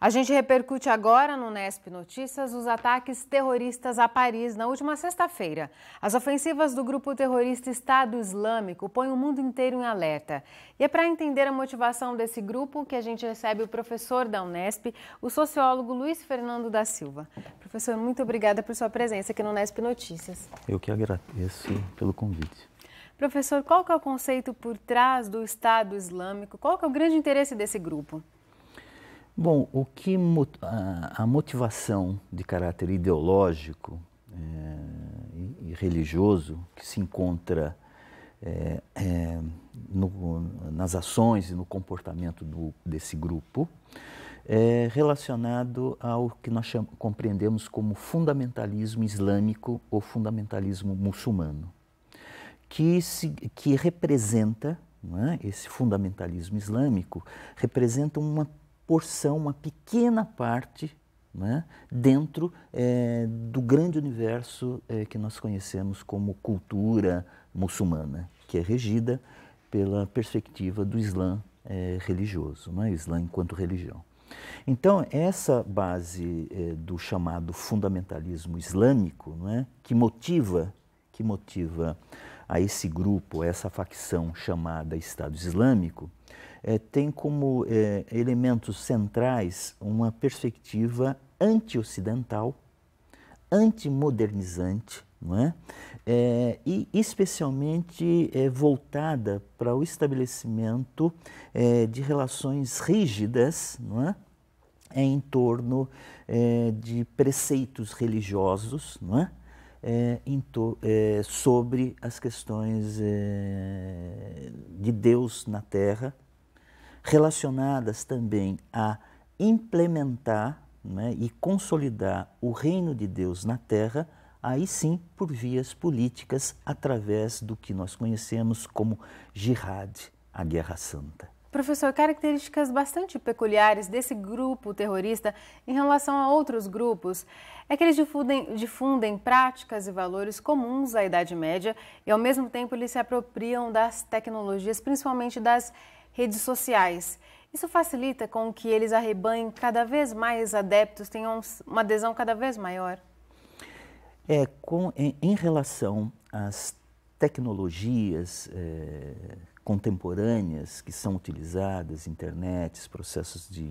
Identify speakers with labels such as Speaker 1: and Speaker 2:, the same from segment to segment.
Speaker 1: A gente repercute agora no Nesp Notícias os ataques terroristas a Paris na última sexta-feira. As ofensivas do grupo terrorista Estado Islâmico põem o mundo inteiro em alerta. E é para entender a motivação desse grupo que a gente recebe o professor da Unesp, o sociólogo Luiz Fernando da Silva. Professor, muito obrigada por sua presença aqui no Nesp Notícias.
Speaker 2: Eu que agradeço pelo convite.
Speaker 1: Professor, qual que é o conceito por trás do Estado Islâmico? Qual que é o grande interesse desse grupo?
Speaker 2: Bom, a motivação de caráter ideológico e religioso que se encontra nas ações e no comportamento desse grupo é relacionado ao que nós compreendemos como fundamentalismo islâmico ou fundamentalismo muçulmano, que representa, não é? Esse fundamentalismo islâmico representa uma porção, uma pequena parte, né, dentro do grande universo que nós conhecemos como cultura muçulmana, que é regida pela perspectiva do Islã religioso, né, Islã enquanto religião. Então, essa base do chamado fundamentalismo islâmico, né, que motiva a esse grupo, a essa facção chamada Estado Islâmico, tem como elementos centrais uma perspectiva anti-ocidental, antimodernizante, não é? E especialmente voltada para o estabelecimento de relações rígidas, não é? Em torno de preceitos religiosos, não é? Sobre as questões de Deus na Terra, relacionadas também a implementar, né, e consolidar o reino de Deus na Terra, aí sim por vias políticas, através do que nós conhecemos como jihad, a Guerra Santa.
Speaker 1: Professor, características bastante peculiares desse grupo terrorista em relação a outros grupos é que eles difundem práticas e valores comuns à Idade Média e, ao mesmo tempo, eles se apropriam das tecnologias, principalmente das redes sociais. Isso facilita com que eles arrebanhem cada vez mais adeptos, tenham uma adesão cada vez maior?
Speaker 2: Em relação às tecnologias contemporâneas que são utilizadas, internet, processos de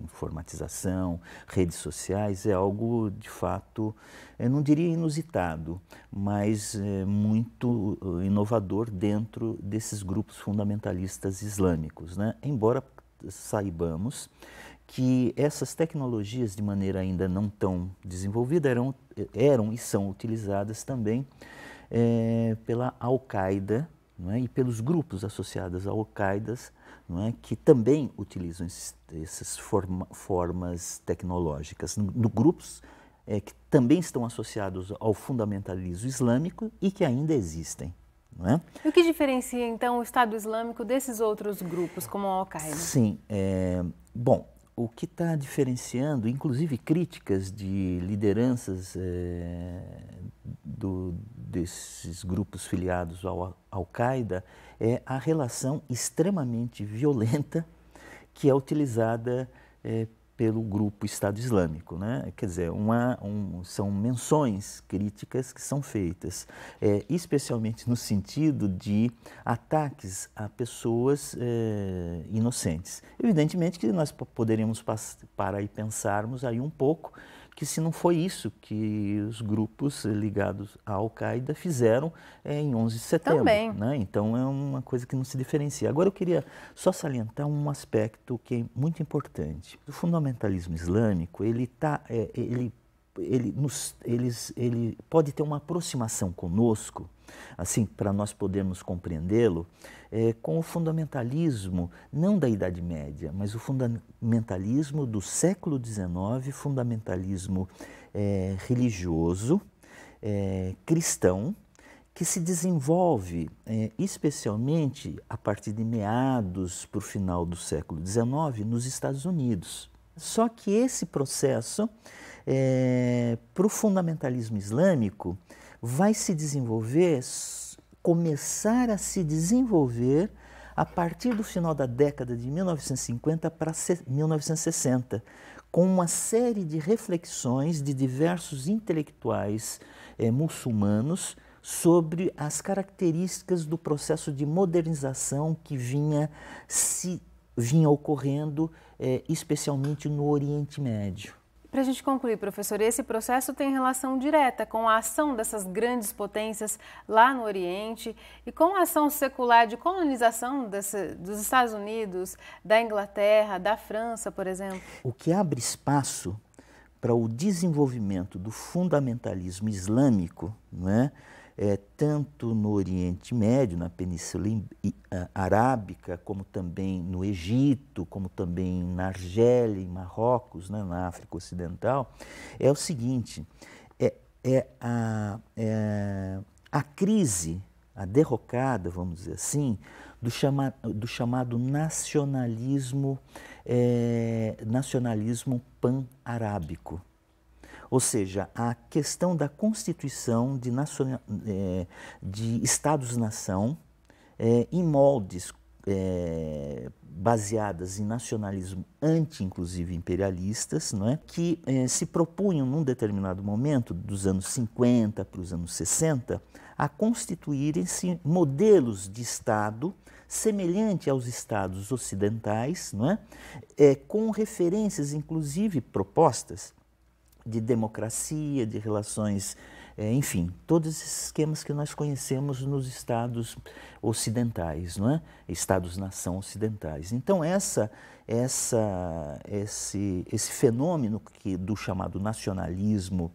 Speaker 2: informatização, redes sociais, é algo de fato, eu não diria inusitado, mas muito inovador dentro desses grupos fundamentalistas islâmicos, né? Embora saibamos que essas tecnologias, de maneira ainda não tão desenvolvida, eram e são utilizadas também pela Al-Qaeda, não é? E pelos grupos associados à Al-Qaeda, não é? Que também utilizam essas formas tecnológicas. Grupos que também estão associados ao fundamentalismo islâmico e que ainda existem. Não é?
Speaker 1: E o que diferencia, então, o Estado Islâmico desses outros grupos, como a Al-Qaeda?
Speaker 2: Sim, bom, o que está diferenciando, inclusive críticas de lideranças desses grupos filiados ao Al-Qaeda, é a relação extremamente violenta que é utilizada pelo grupo Estado Islâmico, né? Quer dizer, são menções críticas que são feitas, especialmente no sentido de ataques a pessoas inocentes. Evidentemente que nós poderíamos parar e pensarmos aí um pouco que se não foi isso que os grupos ligados à Al-Qaeda fizeram em 11 de setembro.
Speaker 1: Também.
Speaker 2: Né? Então é uma coisa que não se diferencia. Agora eu queria só salientar um aspecto que é muito importante. O fundamentalismo islâmico, ele pode ter uma aproximação conosco, assim, para nós podermos compreendê-lo, com o fundamentalismo, não da Idade Média, mas o fundamentalismo do século XIX, fundamentalismo religioso, cristão, que se desenvolve especialmente a partir de meados para o final do século XIX nos Estados Unidos. Só que esse processo, para o fundamentalismo islâmico, vai se desenvolver, começar a se desenvolver a partir do final da década de 1950 para 1960, com uma série de reflexões de diversos intelectuais muçulmanos sobre as características do processo de modernização que vinha ocorrendo, especialmente no Oriente Médio.
Speaker 1: Para a gente concluir, professor, esse processo tem relação direta com a ação dessas grandes potências lá no Oriente e com a ação secular de colonização dos Estados Unidos, da Inglaterra, da França, por exemplo?
Speaker 2: O que abre espaço para o desenvolvimento do fundamentalismo islâmico, não é? Tanto no Oriente Médio, na Península Arábica, como também no Egito, como também na Argélia, em Marrocos, né, na África Ocidental, é o seguinte, a crise, a derrocada, vamos dizer assim, do chamado nacionalismo pan-arábico. Ou seja, a questão da constituição de Estados-nação em moldes baseadas em nacionalismo inclusive imperialistas, não é? Que se propunham num determinado momento, dos anos 50 para os anos 60, a constituírem-se modelos de Estado semelhante aos Estados ocidentais, não é? Com referências, inclusive, propostas de democracia, de relações, enfim, todos esses esquemas que nós conhecemos nos Estados ocidentais, não é? Estados-nação ocidentais. Então, esse fenômeno do chamado nacionalismo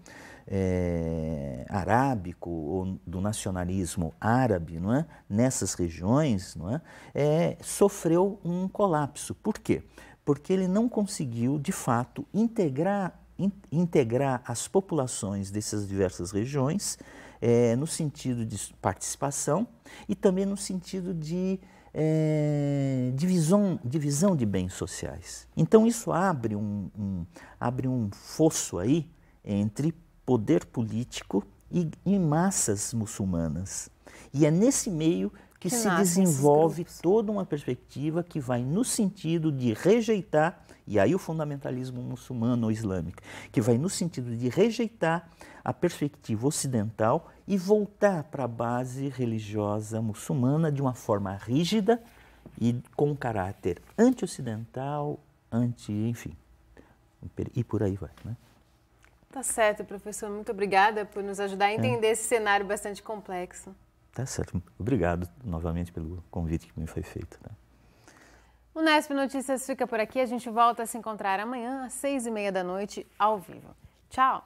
Speaker 2: arábico ou do nacionalismo árabe, não é? Nessas regiões, não é? Sofreu um colapso. Por quê? Porque ele não conseguiu, de fato, integrar as populações dessas diversas regiões no sentido de participação e também no sentido de divisão de bens sociais. Então isso abre um fosso aí entre poder político e massas muçulmanas. E é nesse meio que se desenvolve toda uma perspectiva que vai no sentido de rejeitar, e aí o fundamentalismo muçulmano ou islâmico, que vai no sentido de rejeitar a perspectiva ocidental e voltar para a base religiosa muçulmana de uma forma rígida e com caráter anti-ocidental, enfim, e por aí vai, né?
Speaker 1: Tá certo, professor. Muito obrigada por nos ajudar a entender esse cenário bastante complexo.
Speaker 2: Tá certo. Obrigado novamente pelo convite que me foi feito. Né?
Speaker 1: O Unesp Notícias fica por aqui. A gente volta a se encontrar amanhã às 6h30 da noite, ao vivo. Tchau!